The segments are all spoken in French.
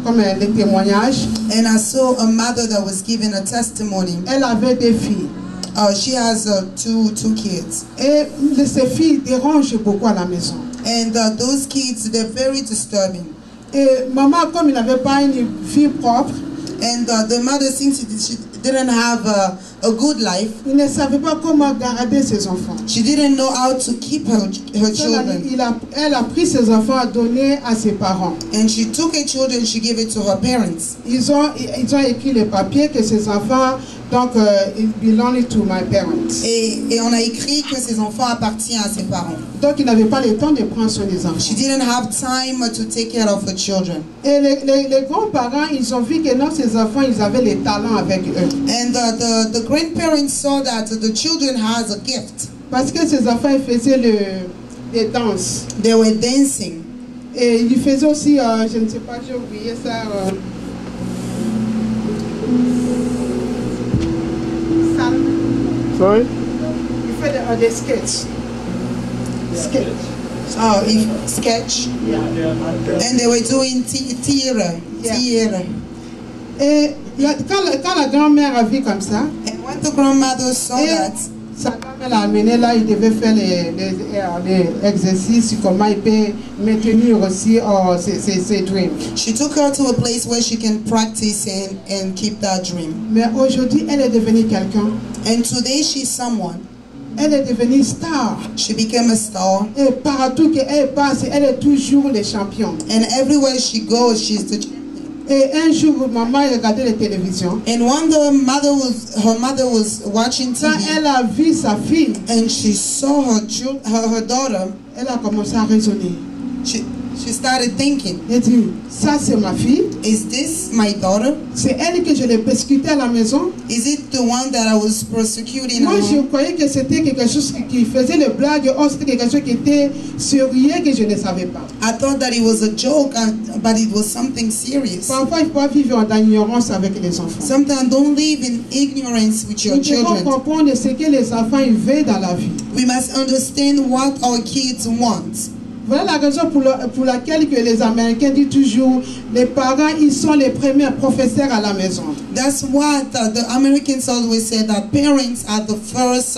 comme des témoignages. And I saw a mother that was giving a testimony. Elle avait des filles. She has two kids. Et ces filles dérangent beaucoup à la maison. And those kids, they're very disturbing. Et maman, comme il n'avait pas une vie propre, and the mother, since she didn't have a good life, il ne savait pas comment garder ses enfants. she didn't know how to keep her children. Elle a pris ses enfants à donner à ses parents. And she took her children, she gave it to her parents. Ils ont écrit les papiers que ses enfants, donc, it belong to my parents. Et on a écrit que ses enfants appartiennent à ses parents. Donc, il n'avait pas le temps de prendre soin des enfants. She didn't have time to take care of her children. Et les grands-parents, ils ont vu que non, ces enfants, ils avaient les talents avec eux. And the grandparents saw that the children has a gift. Parce que ces enfants, ils faisaient des danses. They were dancing. Et ils faisaient aussi, je ne sais pas, j'ai oublié ça. Sorry? Il fait des sketchs. Oh, sketch. Yeah. And they were doing theater. Yeah. Theater. Et quand la grand-mère a vu comme ça, And when the grandmother saw that, sa grand-mère l'a amené là, il devait faire les exercices, comment il peut maintenir aussi ses dreams. she took her to a place where she can practice and keep that dream. Mais aujourd'hui, elle est devenue quelqu'un. And today she's someone. Elle est devenue star. She became a star. Et partout qu'elle passe, elle est toujours le champion. And everywhere she goes, she's the champion. Et un jour, maman regardait la télévision. And when her mother was watching Quand TV, elle a vu sa fille, and she saw her daughter, elle a commencé à raisonner. she started thinking, Elle dit, ça c'est ma fille. is this my daughter? C'est elle que je l'ai persécutée à la maison. Is it the one that I was persecuting? Moi, je croyais que c'était quelque chose qui faisait le blague. Oh, c'était quelque chose qui était sérieux que je ne savais pas. I thought that it was a joke, but it was something serious. Parfois, il faut pas vivre dans l'ignorance avec les enfants. Sometimes don't live in ignorance with your Nous devons children. comprendre ce que les enfants ils veulent dans la vie. We must understand what our kids want. Voilà la raison pour laquelle que les Américains disent toujours, les parents, ils sont les premiers professeurs à la maison. That's what the Americans always say, that parents are the first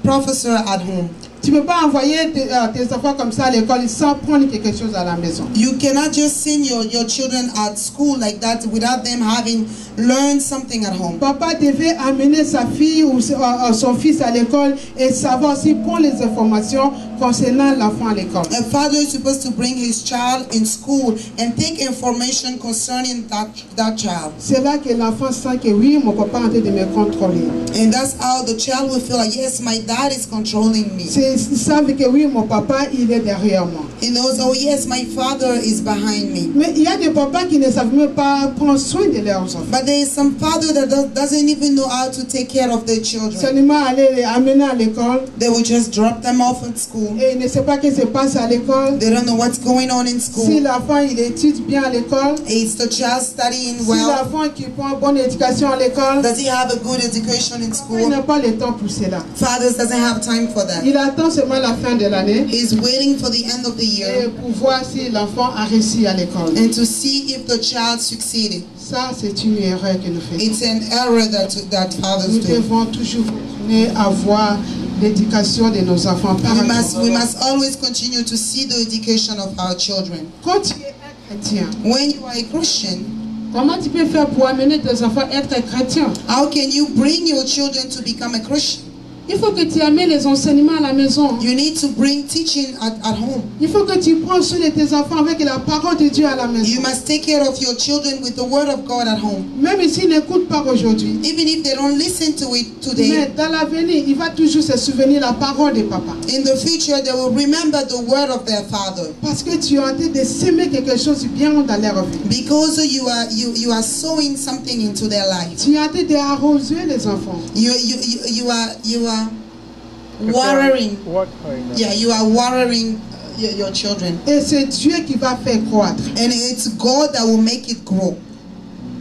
professor at home. Tu ne peux pas envoyer tes enfants comme ça à l'école sans prendre quelque chose à la maison. You cannot just send your children at school like that without them having learned something at home. Papa devait amener sa fille ou son fils à l'école et savoir s'il prend les informations concernant l'enfant à l'école. A father is supposed to bring his child in school and take information concerning that child. C'est là que l'enfant sent que oui, mon papa est en train de me contrôler. And that's how the child will feel like, yes, my dad is controlling me. Ils savent que oui, mon papa, il est derrière moi. He knows, oh yes, my father is behind me. Mais il y a des papas qui ne savent même pas prendre soin de leurs enfants. But there is some father that doesn't even know how to take care of their children. Seulement aller les amener à l'école. They will just drop them off at school. Et ils ne savent pas ce qui se passe à l'école. They don't know what's going on in school. Si l'enfant il étudie bien à l'école. Is the child studying Si well? l'enfant qui prend une bonne éducation à l'école. Does he have a good education in Il school? n'a pas le temps pour cela. Fathers doesn't have time for that. Il attend seulement la fin de l'année. He's waiting for the end of the Et year pour voir si l'enfant a réussi à l'école. and to see if the child succeeded. Ça, c'est une erreur que nous faisons. It's an error that fathers Nous do. devons toujours continuer à voir l'éducation de nos enfants par We must always continue to see the education of our children. Quand tu es un chrétien, When you are a Christian, comment tu peux faire pour amener tes enfants à être chrétiens? how can you bring your children to become a Christian? Il faut que tu amènes les enseignements à la maison. You need to bring teaching at home. Il faut que tu prends soin de tes enfants avec la parole de Dieu à la maison. You must take care of your children with the word of God at home. Même s'ils n'écoutent pas aujourd'hui. Even if they don't listen to it today, Mais dans l'avenir, il va toujours se souvenir la parole de papa. in the future they will remember the word of their father. Parce que tu es en train de semer quelque chose de bien dans leur vie. Because you are sowing something into their life. Tu es en train d'arroser les enfants. You are watering. What kind of? Yeah, you are watering your children. Et c'est Dieu qui va faire croître. And it's God that will make it grow.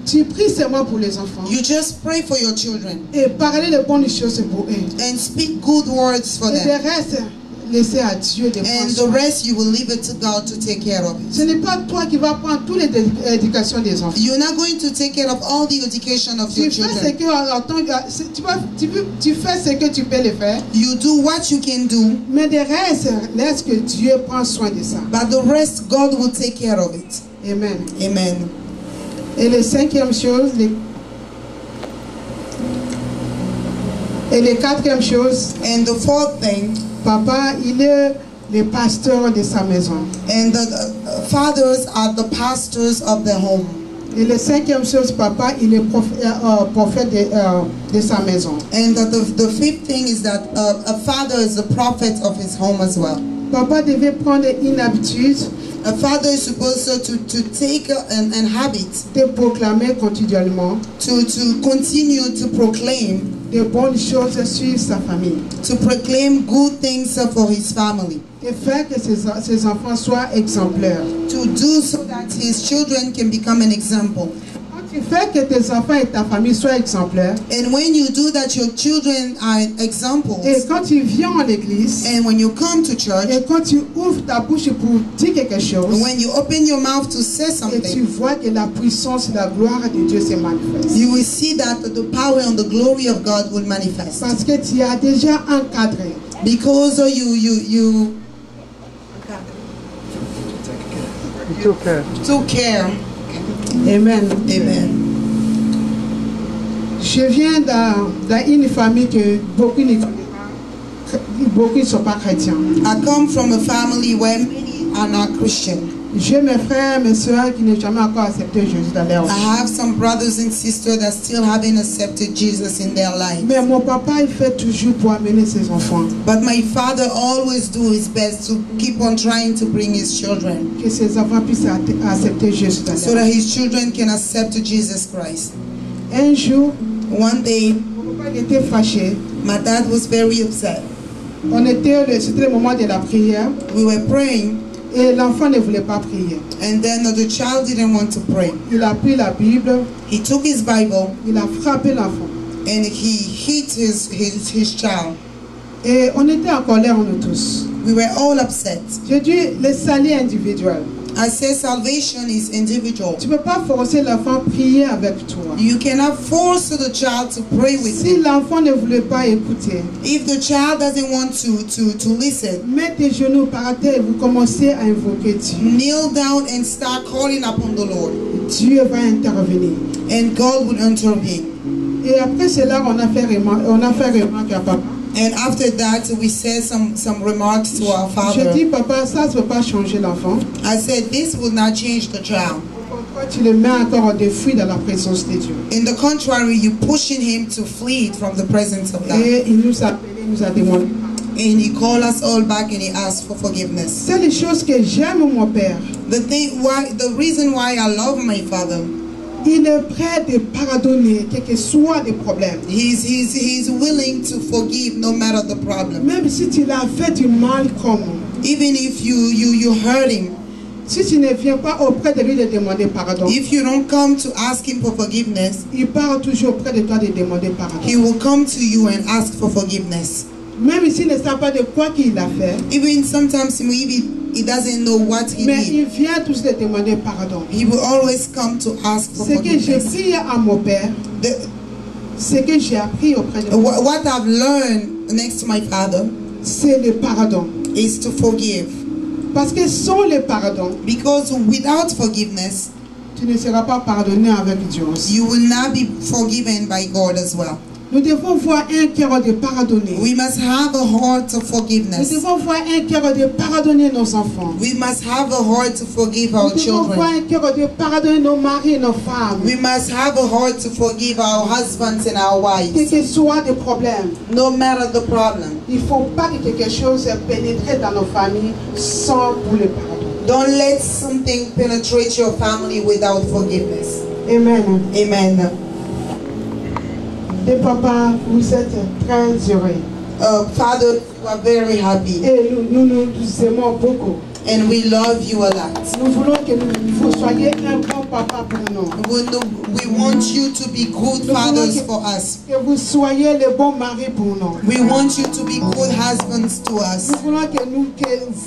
Tu pries seulement pour les enfants. You just pray for your children Et parler de bonnes choses pour eux. and speak good words for Et le them. reste, laisser à Dieu de prendre And the soin. rest you will leave it to God to take care of Ce it. n'est pas toi qui vas prendre toute l'éducation des enfants. You're not going to take care of all the education of your Tu fais ce children. que tu fais ce que tu peux le faire, You do what you can do, mais le reste, laisse que Dieu prenne soin de ça. but the rest God will take care of it. Amen. Amen. Et la cinquième chose, et la quatrième chose, And the fourth thing, papa, il est le pasteur de sa maison. and the fathers are the pastors of the home. Et la cinquième chose, papa, il est prophète de sa maison. And the fifth thing is that a father is the prophet of his home as well. Papa devait prendre une habitude A father is supposed to take an habit de proclamer continuellement to continue to proclaim de bonnes choses sur sa famille. good things for his family. De faire que ses enfants soient exemplaires. To do so that his children can become an example. Quand tu fais que tes enfants et ta famille soient exemplaires, And when you do that, your children are examples. et quand tu viens à l'église, And when you come to church, et quand tu ouvres ta bouche pour dire quelque chose, when you open your mouth to say et tu something, vois que la puissance et la gloire de Dieu se manifestent. you will see that the power and the glory of God will manifest. Parce que tu as déjà encadré. Because you took care. Amen. Amen. Je viens d'une famille que beaucoup ne sont pas chrétiens. I come from a family where many are not Christian. J'ai mes frères, mes soeurs qui n'ont jamais encore accepté Jésus dans leur vie. I have some brothers and sisters that still haven't accepted Jesus in their life. Mais mon papa, il fait toujours pour amener ses enfants. But my father always do his best to keep on trying to bring his children Que ses enfants puissent accepter Jésus dans so leur that vie. his children can accept Jesus Christ. Un jour, One day, mon papa il était fâché. my dad was very upset. C'était le moment de la prière We were praying, et l'enfant ne voulait pas prier. and then the child didn't want to pray. Il a pris la Bible, He took his Bible il a frappé l'enfant. and he hit his child. Et on était en colère, nous tous. We were all upset. J'ai dit, le salut individuel. I say salvation is individual. Tu ne peux pas forcer l'enfant à prier avec toi. You cannot force the child to pray with Si you. l'enfant ne voulait pas écouter, If the child doesn't want to listen, mets tes genoux par terre et vous commencez à invoquer Dieu. kneel down and start calling upon the Lord, Dieu va intervenir. and God will intervene. Et après cela, on a fait remarque à papa. And after that, we said some remarks to our Je father. dis, papa, ça ne peut pas changer l'enfant. I said, this will not change the child. Pourquoi tu le mets encore en défi dans la présence de Dieu? In the contrary, you're pushing him to flee from the presence of God. Et il nous a appelé, il nous a demandé. And he called us all back and he asked for forgiveness. C'est les choses que j'aime mon père. The reason why I love my father, Il est prêt de pardonner, quel que soit le problème. he's willing to forgive no matter the problem. Même si tu l'as fait du mal comme. Even if you hurt him, Si tu ne viens pas auprès de lui de demander pardon, if you don't come to ask him for forgiveness, il part toujours auprès de toi de demander pardon. he will come to you and ask for forgiveness. Même s'il ne sait pas de quoi qu'il a fait, Even sometimes maybe he doesn't know what he mais did. il vient toujours de demander pardon. He will always come to ask for Ce que j'ai forgiveness. pris à mon père, ce que j'ai appris auprès de moi, What I've learned next to my father c'est le pardon. is to forgive. Parce que sans le pardon, Because without forgiveness, tu ne seras pas pardonné avec Dieu aussi. you will not be forgiven by God as well. Nous devons voir un cœur de pardonner. We must have a heart of Nous forgiveness. devons voir un cœur de pardonner nos enfants. We must have a heart to forgive our Nous devons voir children. un cœur de pardonner nos maris et nos femmes. We must have a heart to forgive our husbands and our Quel wives, que soit le problème, no matter the problem. il ne faut pas que quelque chose pénètre dans nos familles sans pour le pardon. Don't let something penetrate your family without forgiveness. Amen. Amen. Et papa, vous êtes très heureux. Father, we are very happy. Et nous aimons beaucoup. And we love you a lot. Nous voulons que vous soyez un bon papa pour nous. We want you to be good fathers for us. Que vous soyez le bon mari pour nous. We want you to be good husbands to us. Nous voulons que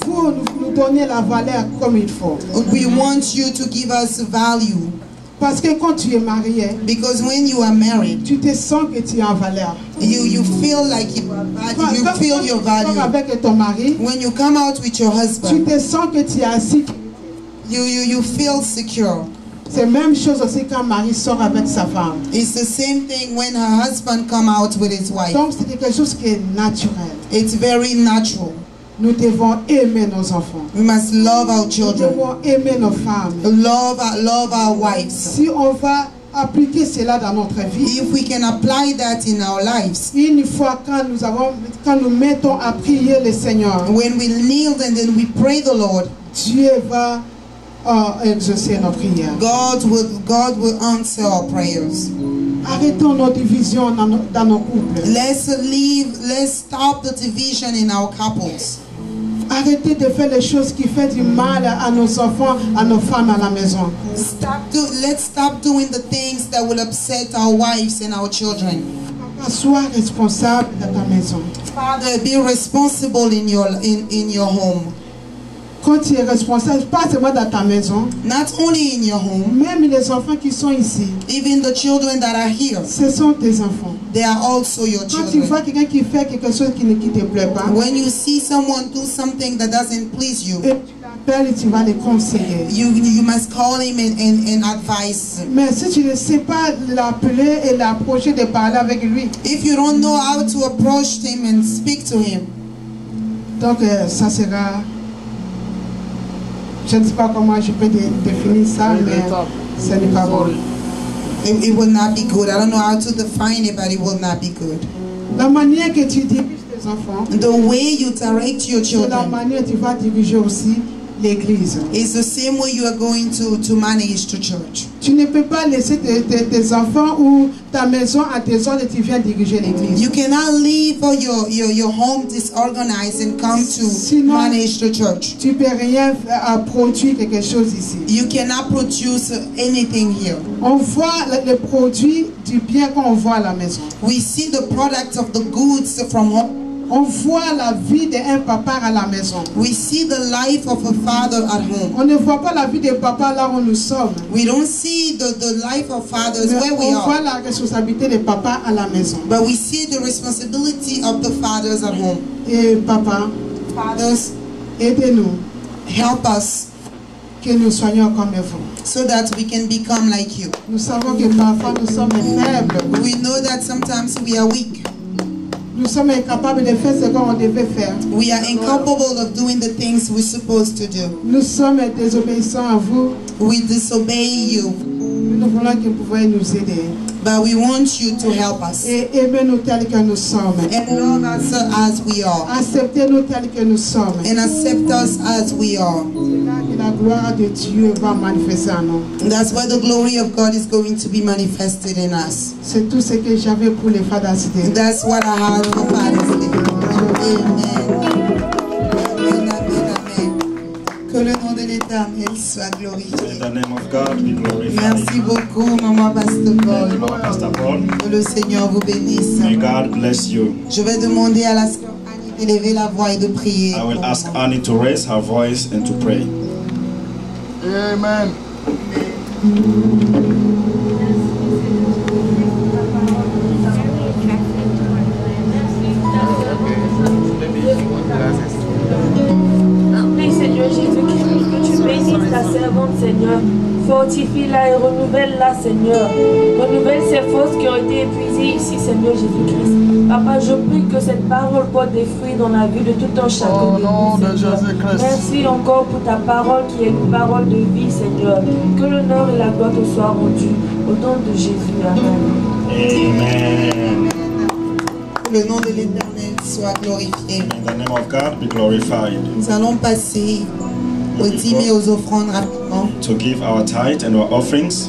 vous nous donniez la valeur comme il faut. We want you to give us value. Parce que quand tu es marié, Because when you are married, tu te sens que tu es en valeur. you feel like you are value. You feel your Quand tu es value. avec ton mari, When you come out with your tu husband, te sens que tu es assis. you feel secure. C'est la même chose aussi quand un mari sort avec sa femme. It's the same thing when her husband come out with his wife. Donc c'est quelque chose qui est naturel. It's very natural. Nous devons aimer nos enfants. We must love our Nous children. devons aimer nos femmes. Love our wives. Si on va appliquer cela dans notre vie, If we can apply that in our lives, une fois quand nous mettons à prier le Seigneur, when we kneel and then we pray the Lord, Dieu va exaucer nos prières. God will answer our prayers. Arrêtons nos divisions dans nos couples. Let's stop the division in our couples. Arrêtez de faire les choses qui font du mal à nos enfants, à nos femmes à la maison. Let's stop doing the things that will upset our wives and our children. Papa, sois responsable de ta maison. Father, be responsible in your home. Quand tu es responsable, pas seulement dans ta maison, Not only in your home, même les enfants qui sont ici, even the children that are here, ce sont tes enfants. they are also your Quand tu vois children. quelqu'un qui fait quelque chose qui ne te plaît pas, When you see someone do something that doesn't please you, et tu l'appelles et tu vas les conseiller. you must call him and advise him. Mais si tu ne sais pas l'appeler et l'approcher de parler avec lui, If you don't know how to approach him and speak to him, donc ça sera... Je ne sais pas comment je peux définir ça, mais ce n'est pas bon. it will not be good. I don't know how to define it, but it will not be good. La manière que tu diriges tes enfants, The way you direct your c'est la children manière que tu vas diriger aussi l'église. is the same way you are going to manage the church. Tu ne peux pas laisser tes enfants ou ta maison à tes ordres et tu viens diriger l'église. You cannot leave your home disorganized and come to Sinon- manage the church. Tu ne peux rien produire quelque chose ici. You cannot produce anything here. On voit le produit du bien qu'on voit à la maison. We see the product of the goods from home. On voit la vie d'un papa à la maison. We see the life of a father at home. On ne voit pas la vie de papa là où nous sommes. We don't see the life of fathers Mais where we on voit are. la responsabilité de papa à la maison. But we see the responsibility of the fathers at home. Et papa, Fathers, aidez-nous help us que nous soyons comme vous. so that we can become like you. Nous savons que parfois nous sommes faibles. We know that sometimes we are weak. Nous sommes incapables de faire ce qu'on devait faire. We are incapable of doing the things we're supposed to do. Nous sommes désobéissants à vous. We disobey you, Nous voulons que vous pouvez nous aider. but we want you to help us Et aimez-nous tels que nous sommes. and love us as we are Acceptez-nous tels que nous sommes. and accept us as we are. C'est là que la gloire de Dieu va manifester en nous. And that's why the glory of God is going to be manifested in us. C'est tout ce que j'avais pour les Father's Day. That's what I have for Father's Day. Amen. Amen, amen, amen. Que le nom de l'Éternel soit In glorifié. the name of God, be glorified. Merci beaucoup, Maman Pastor Thank you, Paul. Mama Pastor Paul. Que le Seigneur vous bénisse. May God bless you. Je vais demander à la sœur Annie d'élever la voix et de prier. I will ask Annie to raise her voice and to pray. Amen. Oui, Seigneur Jésus-Christ, que tu bénisses ta servante, Seigneur. Fortifie-la et renouvelle-la, Seigneur. Renouvelle ces forces qui ont été épuisées ici, Seigneur Jésus-Christ. Papa, je prie que cette parole porte des fruits dans la vie de tout un chacun Au de nom nous, de Seigneur. Jésus-Christ. Merci encore pour ta parole qui est une parole de vie, Seigneur. Que l'honneur et la gloire te soient rendus. Au nom de Jésus, Amen. Amen. Que le nom de l'Éternel soit glorifié. In the name of God, be glorified. Nous allons passer aux dîmes et aux offrandes rapidement. To give our tithe and our offerings,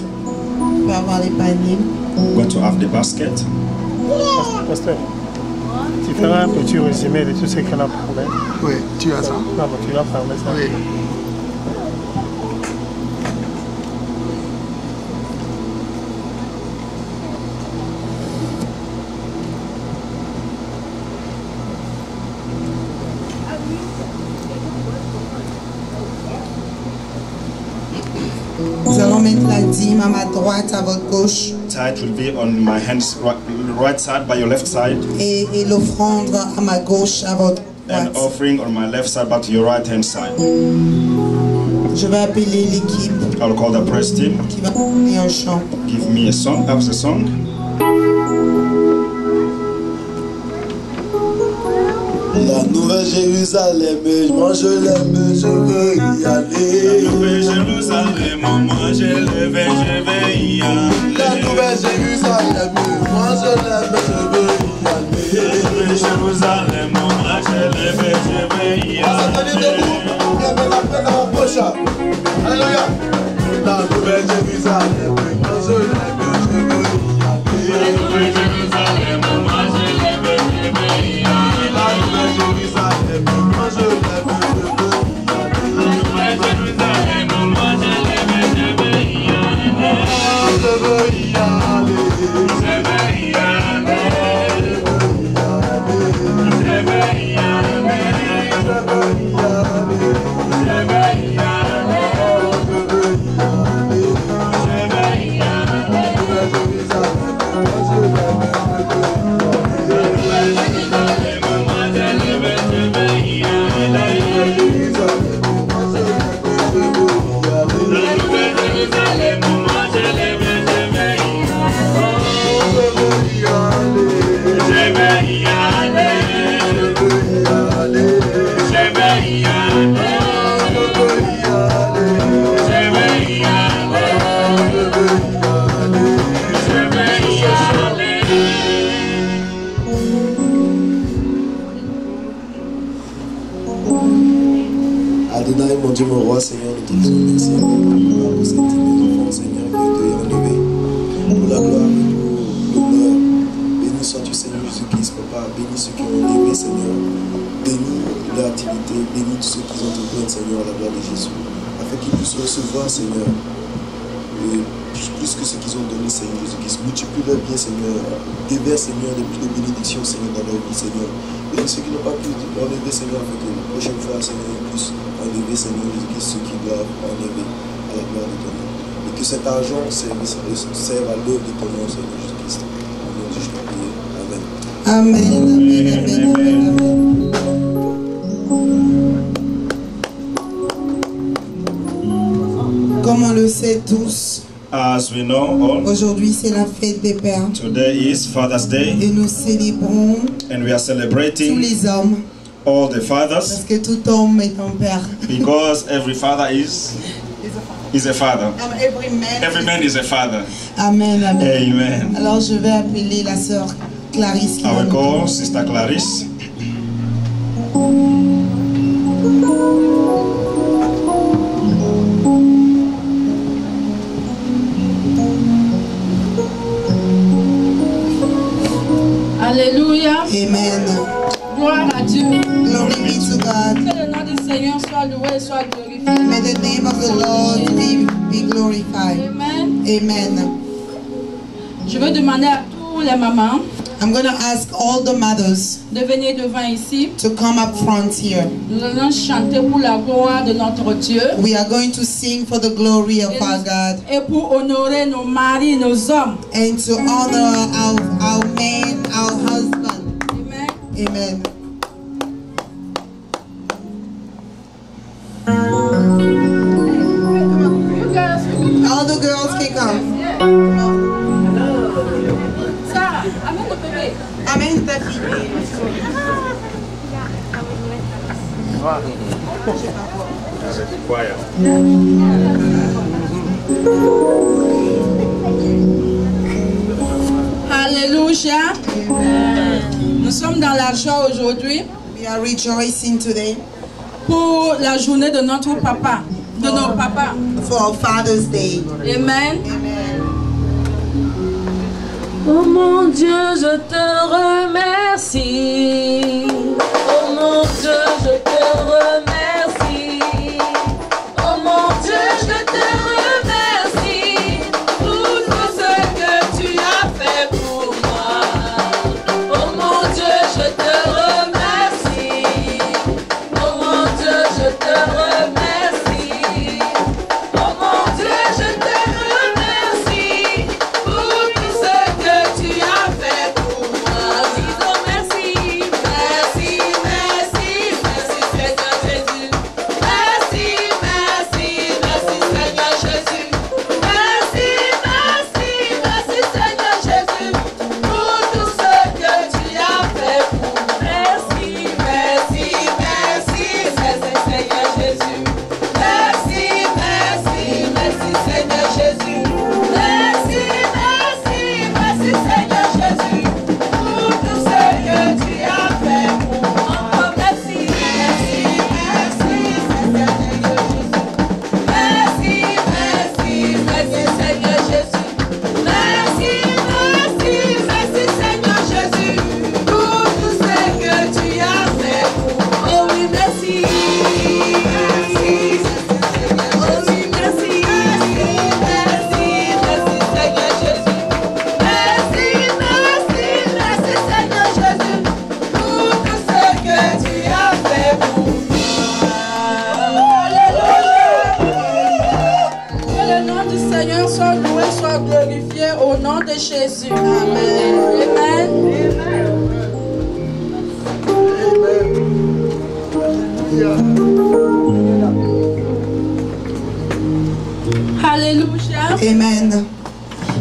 On va avoir les paniers. we're going to have the basket. Pasteur, tu feras un petit résumé de tout ce qu'on a parlé. Oui, tu as ça. Non, mais tu vas parler ça. Oui. intime à ma droite, à votre gauche. Tithe will be on my hands, right side by your left side. Et l'offrande à ma gauche, à votre And droite. offering on my left side, but to your right hand side. Je vais appeler l'équipe I'll call the press team. qui va donner un chant. Give me a song, perhaps a song. La Nouvelle Jérusalem, moi je l'aime, je veux y aller. La Nouvelle Jérusalem, moi je vais y aller. La Nouvelle Jérusalem, moi je l'aime, je veux y aller. La Nouvelle Jérusalem, moi je vais y aller. Alléluia. La Nouvelle Jérusalem, moi je l'aime, je veux y aller. La Nouvelle Jérusalem, moi je vais y aller. La Nouvelle Jérusalem, moi je l'aime, je veux y aller. La Nouvelle Jérusalem, moi je vais y aller. Je veux y aller. Je vais y aller. Je vais y aller. Je vais y aller. Je vais y aller. Adonai, mon Dieu, mon roi, Seigneur, nous te disons merci pour cette enfant, Seigneur, qui te enlevé. Pour la gloire et pour l'honneur. Béni sois-tu, Seigneur Jésus-Christ, Papa. Béni ceux qui ont enlevé, Seigneur. Béni leur activité. Béni tous ceux qui entreprennent, Seigneur, à la gloire de Jésus. Afin qu'ils puissent recevoir, Seigneur, plus que ce qu'ils ont donné, Seigneur Jésus-Christ. Multiplie leur bien, Seigneur. Déverse, Seigneur, des bénédictions, Seigneur, dans leur vie, Seigneur. Et ceux qui n'ont pas pu enlever, Seigneur, afin que la prochaine fois, Seigneur, ils puissent enlever, Seigneur Jésus-Christ, ceux qui doivent enlever à la gloire de ton nom. Et que cet argent serve à l'œuvre de ton nom, Seigneur Jésus-Christ. Au nom de Jésus, je prie. Amen. Amen, amen, amen, amen, amen. Comme on le sait tous, As we know all, aujourd'hui c'est la fête des pères. today is Father's Day, Et nous célébrons and we are tous celebrating les hommes, all the parce fathers, que tout homme est un père. because every father is a father. Every man. Every man is a father. Amen, amen. Amen. Alors je vais appeler la sœur Clarisse. qui I va will nous- call Sister Clarice. Alléluia. Amen. Gloire à Dieu. Glory be to God. Que le nom du Seigneur soit loué et soit glorifié. May the name of the Lord be glorified. Amen. Amen. Je veux demander à tous les mamans I'm going to ask all the mothers de venir devant ici. to come up front here. Nous allons chanter pour la gloire de notre Dieu. We are going to sing for the glory of our God Et pour honorer nos maris, nos hommes. and to honor our men, our husband. Amen. Amen. All the girls can come. Sarah, amène le bébé. Amen, ta fille. Alléluia. Nous sommes dans la joie aujourd'hui We are rejoicing today pour la journée de notre papa, de nos papas. for our Father's Day. Amen. Oh mon Dieu, je te remercie. Oh mon Dieu, je te remercie. Oh mon Dieu, je te remercie pour tout ce que tu as fait pour moi. Oh mon Dieu, je te remercie. Oh mon Dieu, je te remercie. Oh mon Dieu, je te remercie. soit loué, soit glorifié au nom de Jésus. Amen. Alléluia. Amen.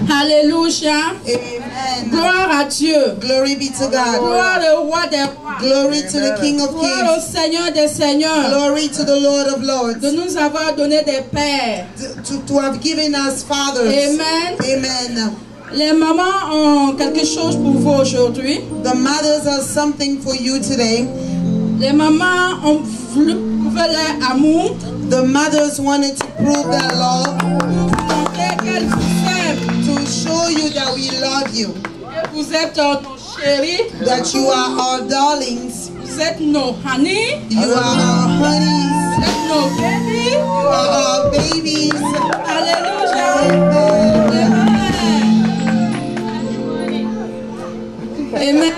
Alléluia. Amen. Gloire à Dieu. Glory be to God. Gloire au roi des rois. Glory to the King of Gloire au Kings. Seigneur des seigneurs. Glory to the Lord of Lords. De nous avoir donné des pères. To have given us fathers. Amen. Amen. Les mamans ont quelque chose pour vous aujourd'hui. The mothers have something for you today. Les mamans ont voulu prouver leur amour. The mothers wanted to prove their love. Montrer qu'elles vous aiment. To show you that we love you. Que vous êtes nos chéris. That you are our darlings. Vous êtes nos honey. You are our honeys. Vous êtes nos babies. You are our babies. Alléluia. Amen.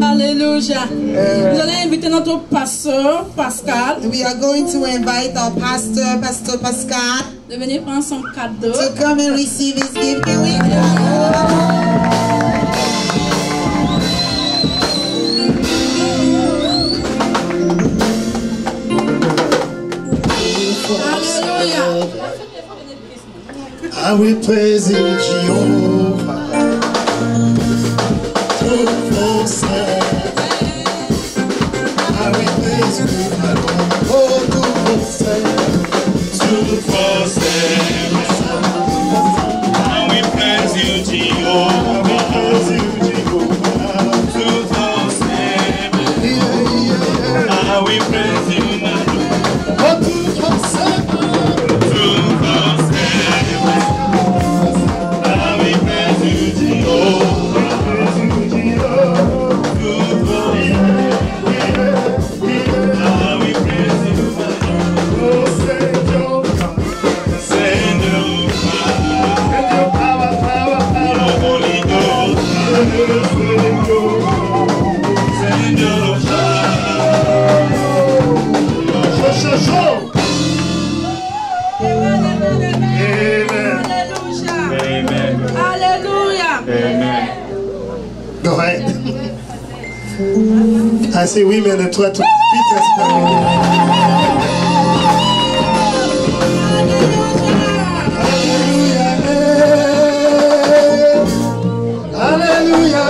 Alléluia. Nous allons inviter notre pasteur Pascal. We are going to invite our pastor, Pastor Pascal, de venir prendre son cadeau. to come and receive his gift. Can we Alléluia. I will praise you, Jehovah. I will praise you, my Lord. Oh, I will praise you, Jehovah. I will praise you, my Lord. Go ahead. I see women and try to beat us. Hallelujah,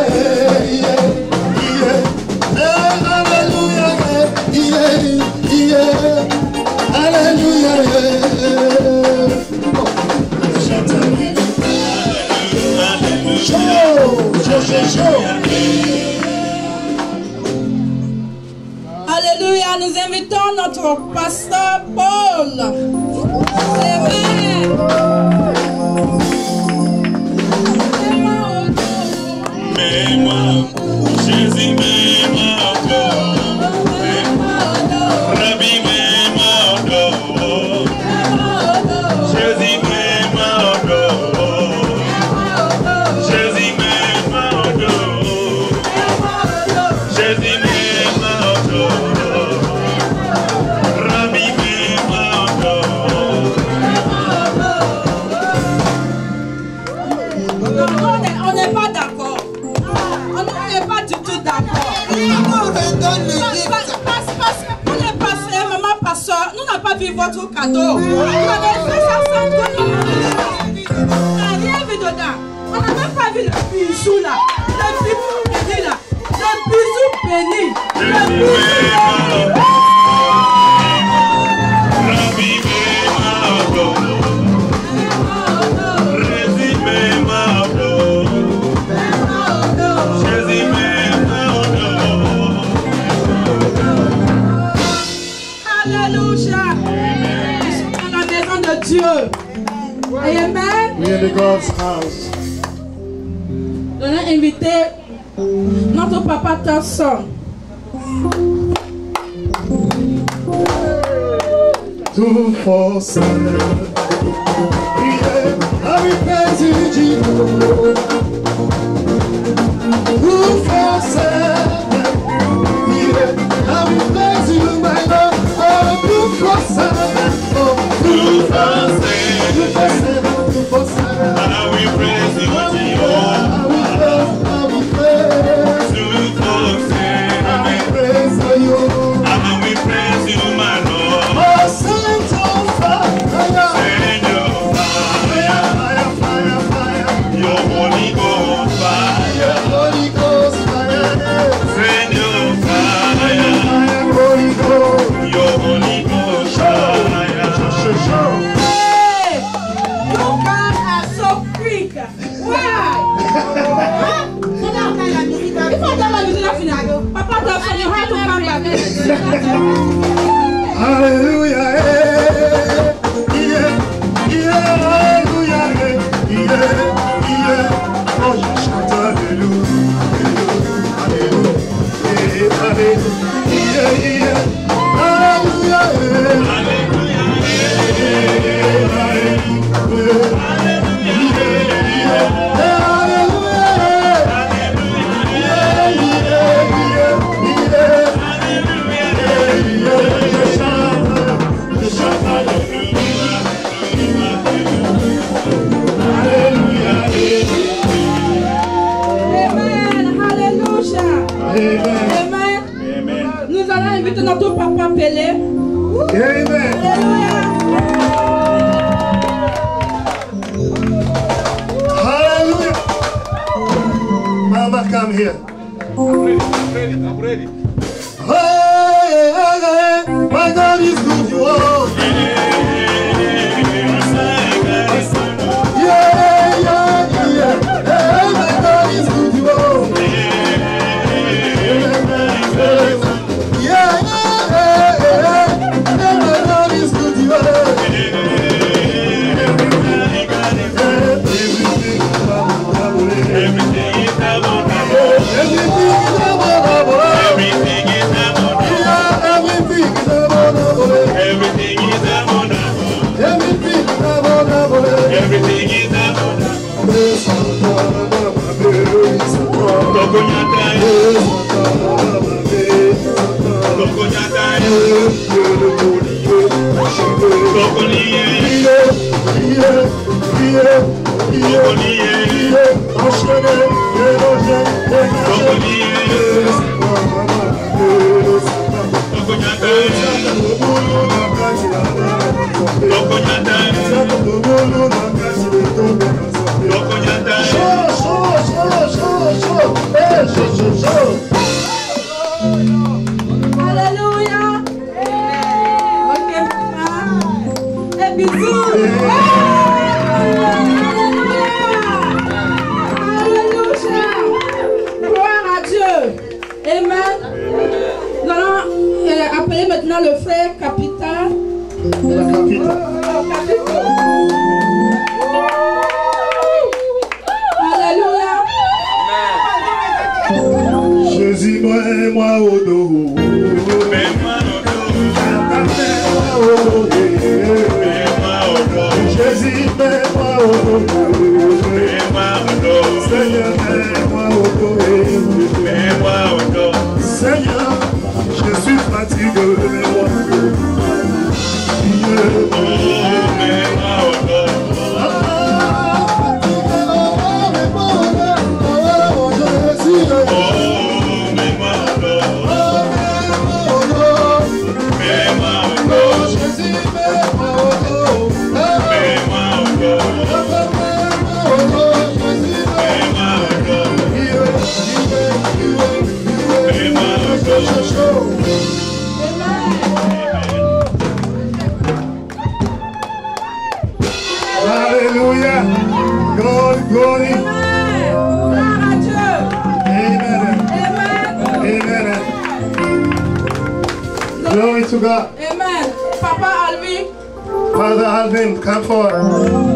Alléluia, nous invitons notre pasteur Paul. Amen. Mets-moi, Jésus, mets-moi encore. Rabbi, mets-moi encore. Jésus, mets-moi encore. Jésus, mets-moi encore. Jésus, mets-moi encore. Rabbi, mets-moi encore. On n'est pas d'accord. On n'est pas du tout d'accord. Pour les pasteurs, maman pasteur, nous n'avons pas vu votre cadeau. Vous avez fait ça sans que nous n'avons rien vu dedans. On n'a même pas vu le bijou là. Le bijou béni là. Le bijou béni. Le bijou béni. Rabbi, mets-moi encore. Jésus, mets-moi encore. Jésus, mets-moi encore. Alléluia. Nous sommes dans la maison de Dieu. Amen. We are in God's house. Nous allons inviter notre papa Tasson. 247. I will praise you, Jesus. 247. I will praise you, my Lord. Oh, 247. Oh, 247. Alléluia, oh je chante Alléluia, Alléluia, Alléluia, Nous allons inviter notre papa Pelé. Amen. Hallelujah. Mama, come here. I'm ready. Hey, hey, hey. My God is good, you are. Yeah, yeah, yeah. Hey, my God is good, you are. Yeah, yeah, yeah. Hey, my God is good, you are. Alléluia. Ok, papa. Et bisous. Alléluia. Gloire à Dieu. Amen. Nous allons appeler maintenant le frère Capital. La capitale. Alléluia. Jésus, moi au dos. Mets-moi au dos. Jésus, mets-moi au dos. Seigneur, mets-moi au dos. Seigneur, je suis fatigué, mets-moi au dos. Mets-moi au dos. Alléluia. Glory, glory. Gloire à Dieu. Amen. Amen. Amen. Glory to God. Amen. Papa Alvin. Father Alvin, come forward.